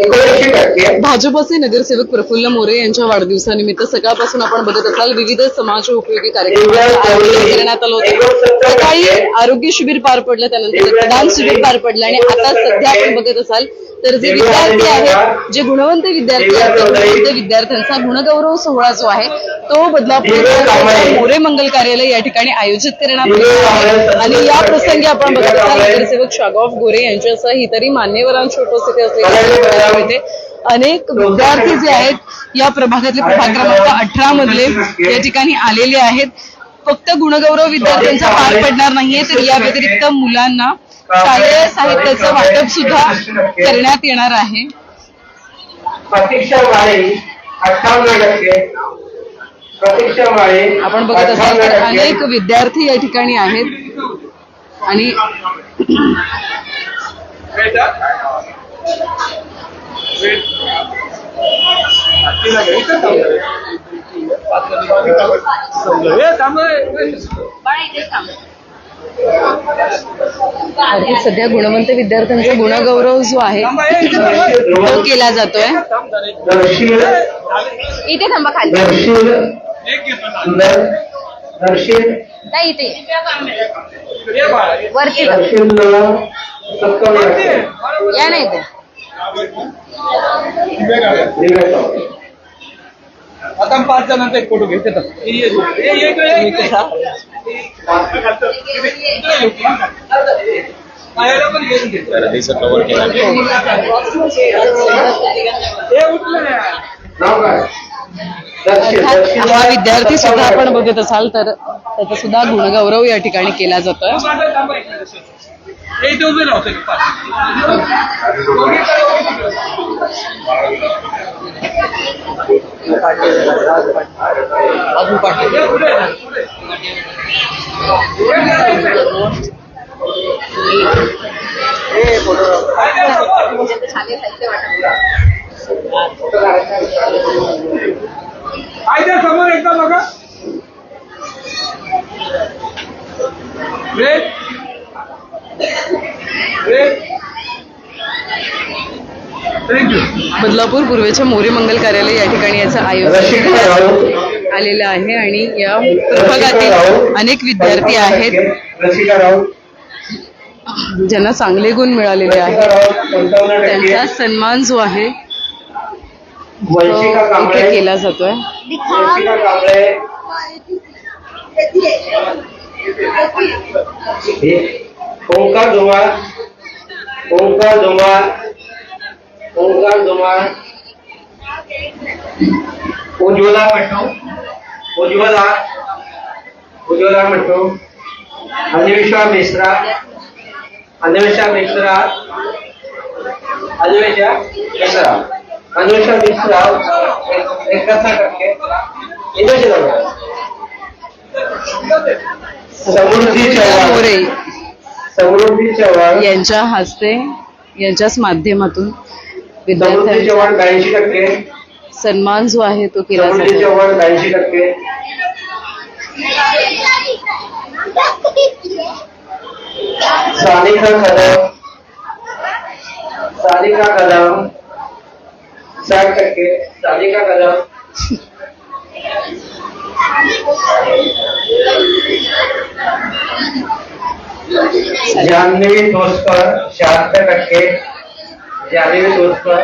भाजपचे नगरसेवक प्रफुल्ल मोरे यांच्या वाढदिवसानिमित्त सकाळपासून आपण बघत असाल विविध समाज उपयोगी कार्यक्रमांचं आयोजन करण्यात आलं होतं। सकाळी आरोग्य शिबिर पार पडलं, त्यानंतर रक्तदान शिबिर पार पडलं आणि आता सध्या आपण बघत असाल तर जे विद्यार्थी आहेत, जे गुणवंत विद्यार्थी आहेत, गुणवंत विद्यार्थ्यांचा गुणगौरव सोहळा जो आहे तो बदलापूर मोरे मंगल कार्यालय या ठिकाणी आयोजित करण्यात आला आहे। आणि या प्रसंगी आपण बघत असाल नगरसेवक शागॉफ गोरे यांच्यासह इतरही मान्यवरांची उपस्थिती असलेली अनेक विद्यार्थी जे आहेत या प्रभागातले प्रभाग क्रमांक 18 मधले या ठिकाणी आलेले आहेत। फक्त गुणगौरव विद्यार्थ्यांचा पार पडणार नाहीये, तर या व्यतिरिक्त मुलांना शालेय साहित्याचं वाटप सुद्धा करण्यात येणार आहे। आपण बघत असाल तर अनेक विद्यार्थी या ठिकाणी आहेत आणि सध्या गुणवंत विद्यार्थ्यांचा गुणगौरव जो आहे तो केला जातोय। इथे थांबा खाली वरती या नाही ते आता 5 जणांचा एक फोटो घेते हा विद्यार्थी सुद्धा आपण बघत असाल तर त्याचा सुद्धा गुणगौरव या ठिकाणी केला जातोय। समोर एकदा बघा बदलापूर पूर्वेच्या मोरे मंगल कार्यालय या ठिकाणी याचं आयोजन करण्यात आलेलं आहे आणि या प्रभागातील अनेक विद्यार्थी आहेत ज्यांना चांगले गुण मिळालेले आहेत, त्यांचा सन्मान जो आहे इथे केला जातोय। ओंकार धुमाळ उज्ज्वला मट्टू अन्वेषा मिश्रा समृद्धी चव्हाण यांच्या हस्ते यांच्याच माध्यमातून समृद्धी चव्हाण 82%, सन्मान जो आहे तो केला समृद्धी जातो। चव्हाण 82%, सानिका कदम 60%, सानिका कदम जान्हवी तोसकर 76%, जान्हवी तोसकर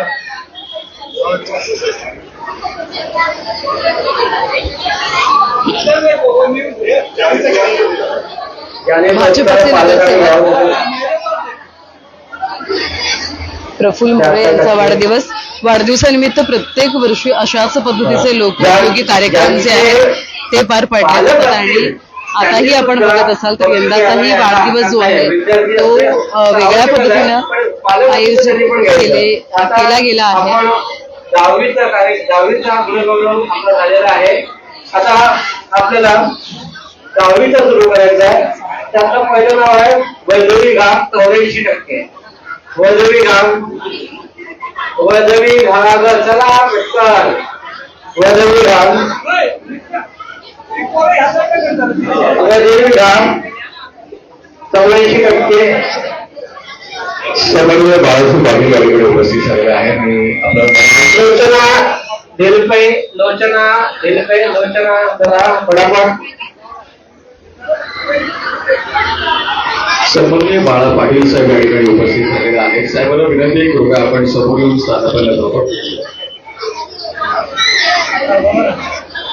भाजपचे नगरसेवक प्रफुल्ल मोरे यांचा वाढदिवसानिमित्त प्रत्येक वर्षी अशाच पद्धतीचे लोकोपयोगी कार्यक्रम जे आहेत ते पार पाडले जातात आणि आताही आपण बघत असाल तर यंदाचाही वाढदिवस जो आहे तो वेगळ्या पद्धतीनं आयोजित केला गेला आहे। 10वीचा गुणगौरव आपला झालेला आहे। आता आपल्याला 10वीचा सुरू करायचा आहे। त्याचं पहिलं नाव आहे वैजवी घाम 84%, वैजवी घाम चला पटकन वैजवी घाम 84%, समन्वय बाळासाहेब पाटील याकडे उपस्थित झालेले आहेत आणि लोचना जरा फटाफट. समन्वय बाळा पाटील साहेब या ठिकाणी उपस्थित झालेले आहेत. साहेबांना विनंती आहे कृपया आपण समोर येऊन स्थानापन्न करू.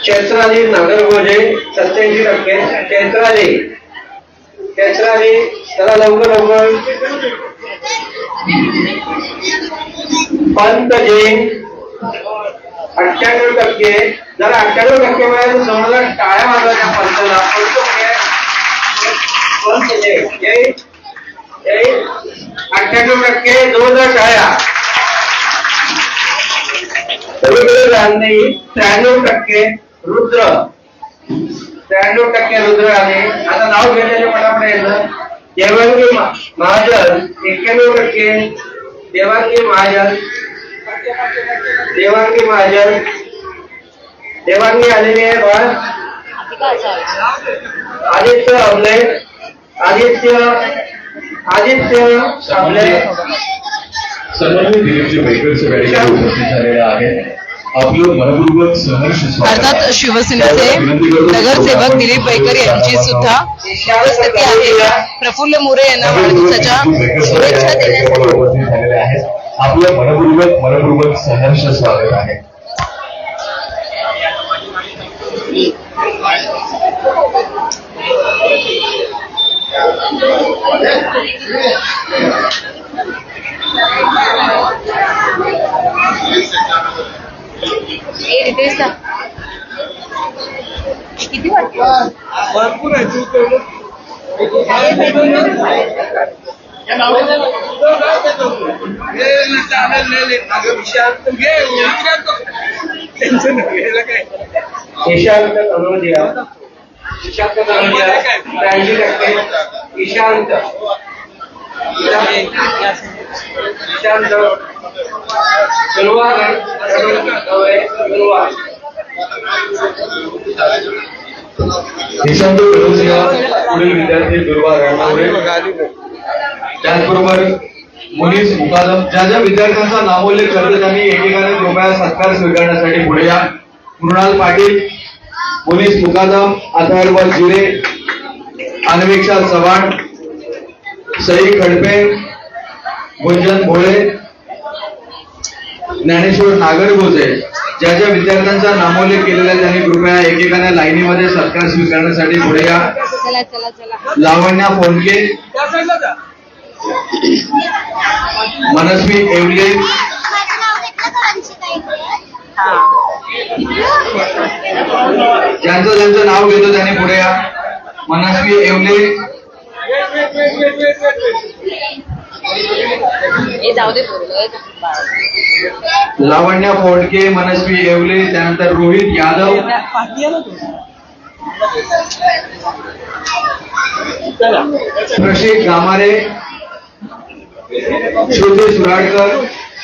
चैत्राली नागरगोजे 87%. चैत्राली जरा लवकर. पंत जैन 98%. जरा 98% मिळालं समोरला टाळ्या मारला त्या पंतला. पंत जैन 98%. 2,000 टाळ्या. 93% रुद्र 93% रुद्र आले. आता नाव घेण्याचे पटापट येतं. देवांगी महाजन 91%. देवांगी आलेली आहे बाळ. आदित्य अवले समन्वय दिलीपजी बैकर साहेब या ठिकाणी उपस्थित झालेले आहेत. आपलं मनपूर्वक सहर्ष स्वागत. अर्थात शिवसेनेचे नगरसेवक दिलीप बैकर यांची सुद्धा उपस्थिती आहे. प्रफुल्ल मोरे यांना वाढदिवसाच्या शुभेच्छा देण्यासाठी उपस्थित झालेले आहेत. आपलं मनपूर्वक सहर्ष स्वागत आहे. किती वाटतं? भरपूर आहे तू टेन्शन काय. ईशांत कनोजिया 83%. ईशांत निशांत करोजिया पुढील विद्यार्थी दुर्वा राणावरे. त्याचबरोबर मुनीस मुकादम. ज्या ज्या विद्यार्थ्यांचा नामोल्लेख करतो त्यांनी एकेकाने कृपया सत्कार स्वीकारण्यासाठी पुढे या. मृणाल पाटील, मुनीस मुकादम, अथर्व जिरे, अन्वेक्षा चव्हाण, सई खडपे, गुंजन भोळे, ज्ञानेश्वर नागरगोजे. ज्या ज्या विद्यार्थ्यांचा नामोल्लेख केलेला आहे त्यांनी कृपया एकेकाने लाईनीमध्ये सत्कार स्वीकारण्यासाठी पुढे या. लावण्या फोंडके, मनस्वी एवले, ज्यांचं नाव घेतो त्यांनी पुढे या. मनस्वी एवले, लावण्या फोंडके, मनस्वी एवले, त्यानंतर रोहित यादव, प्रशिक गामारे, श्रुती सुराडकर.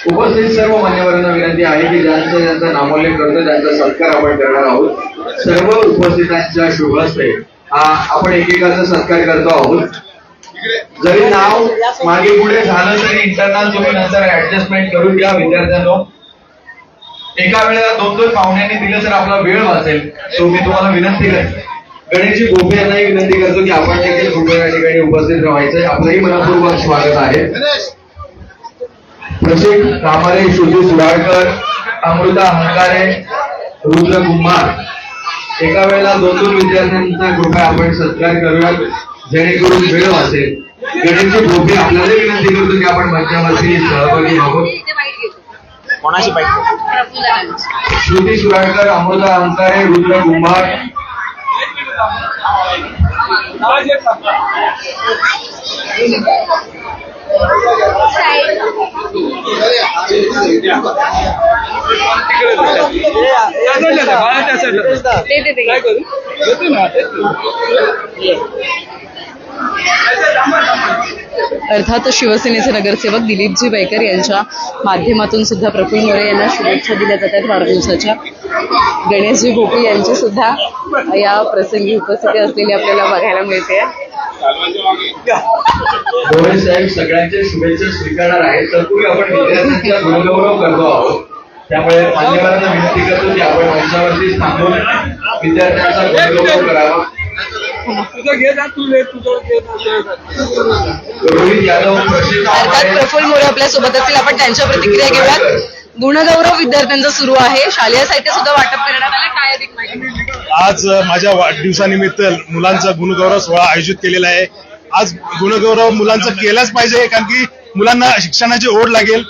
उपस्थित सर्व मान्यवरांना विनंती आहे की ज्यांचा नामोल्लेख करतो त्यांचा सत्कार आपण करणार आहोत. सर्व उपस्थितांच्या शुभ हस्ते आपण एकेकाचा सत्कार करतो आहोत. जरी नाव मागे पुढे झालं तरी इंटरनल तुम्ही नंतर ऍडजस्टमेंट करून घ्या. विद्यार्थ्यांनो, एका वेळेला 2-2 पाहुण्यांनी दिलं तर आपला वेळ वाचेल. तो मी तुम्हाला विनंती करतो. गणेशजी गोपे यांनाही विनंती करतो की आपण देखील पुढे या ठिकाणी उपस्थित राहायचंय. आपलंही मनपूर्वक स्वागत आहे. प्रशिक कामारे, श्रुती सुराडकर, अमृता हंकारे, रुद्र कुंभार. एका वेळेला 2-2 विद्यार्थ्यांचा कृपया आपण सत्कार करूया जेणेकरून वेळ वाचेल. गणेशजी गोपे आपल्याला विनंती करतो की आपण मंचावरती सहभागी व्हावं. कोणाची पाहिजे? श्रुती सुराडकर, अमृता हंकारे, रुद्र कुंभार. काय करू येतो ना. अर्थात शिवसेनेचे नगरसेवक दिलीपजी बैकर यांच्या माध्यमातून सुद्धा प्रफुल्ल मोरे यांना शुभेच्छा दिल्या जातात वाढदिवसाच्या. गणेशजी गोपी यांची सुद्धा या प्रसंगी उपस्थिती असलेली आपल्याला बघायला मिळते. मोरे साहेब सगळ्यांच्या शुभेच्छा स्वीकारणार आहेत. तत्पूर्वी आपण विद्यार्थ्यांचा गुणगौरव करतो आहोत. त्यामुळे मान्यवरांना विनंती करतो की आपण मंचावरती थांबून विद्यार्थ्यांचा गुणगौरव करावा. तुझं घे जा, तुझं घे जा. रोहित यादव प्रसिद्ध अर्थात प्रफुल्ल मोरे आपल्या सोबत असतील. आपण त्यांच्या प्रतिक्रिया घेऊयात. गुणगौरव विद्यार्थ्यांचा सुरू आहे. शालेय साहित्य सुद्धा वाटप करण्यात आलं. काय अधिक माहिती? आज माझ्या वाढदिवसानिमित्त मुलांचा गुणगौरव सोहळा आयोजित केलेला आहे. आज गुणगौरव मुलांचा केलाच पाहिजे, कारण की मुलांना शिक्षणाची ओढ लागेल,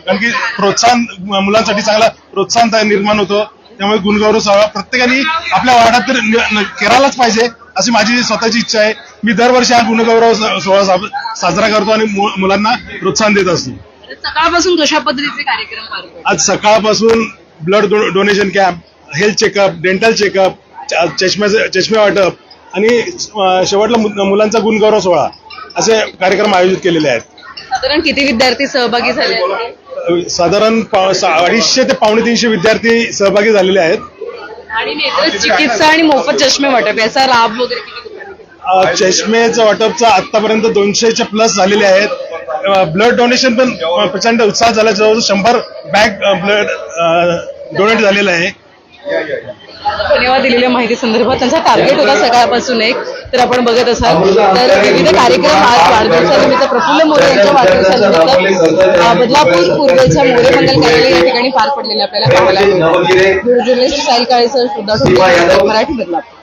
कारण की प्रोत्साहन मुलांसाठी चांगला प्रोत्साहन निर्माण होतं. त्यामुळे गुणगौरव सोहळा प्रत्येकाने आपल्या वार्डात तर करायलाच पाहिजे अशी माझी स्वतःची इच्छा आहे. मी दरवर्षी हा गुणगौरव सोहळा साजरा करतो आणि मुलांना प्रोत्साहन देत असतो. सकाळपासून कशा पद्धतीचे कार्यक्रम पार पडले? आज सकाळपासून blood donation camp, health checkup, dental checkup, चष्मे वाटप आणि शेवटला मुलांचा गुणगौरव सोहळा असे कार्यक्रम आयोजित केलेले आहेत. साधारण किती विद्यार्थी सहभागी झाले आहेत? साधारण 250 ते 350 विद्यार्थी सहभागी झालेले आहेत. आणि नेत्र चिकित्सा आणि मोफत चष्मे वाटप याचा लाभ वगैरे किती लोकांना? चष्मेचं वाटपचं आतापर्यंत 200च्या प्लस झालेले आहेत. ब्लड डोनेशन पण प्रचंड उत्साह झाला. जवळजवळ 100 बॅग ब्लड डोनेट झालेलं आहे. धन्यवाद दिलेल्या माहिती संदर्भात. त्यांचा टार्गेट होता सकाळपासून एक, तर आपण बघत असाल तर विविध कार्यक्रम आज वाढदिवसानिमित्त प्रफुल्ल मोरे यांच्या वाढदिवसानिमित्त बदलापूर पूर्वेच्या मोरे मंगल कार्यालय या ठिकाणी पार पडलेले आपल्याला पाहायला मिळतात. जर्नलिस्ट साईल काळेसह श्रद्धा ठोके, मराठी बदलापूर.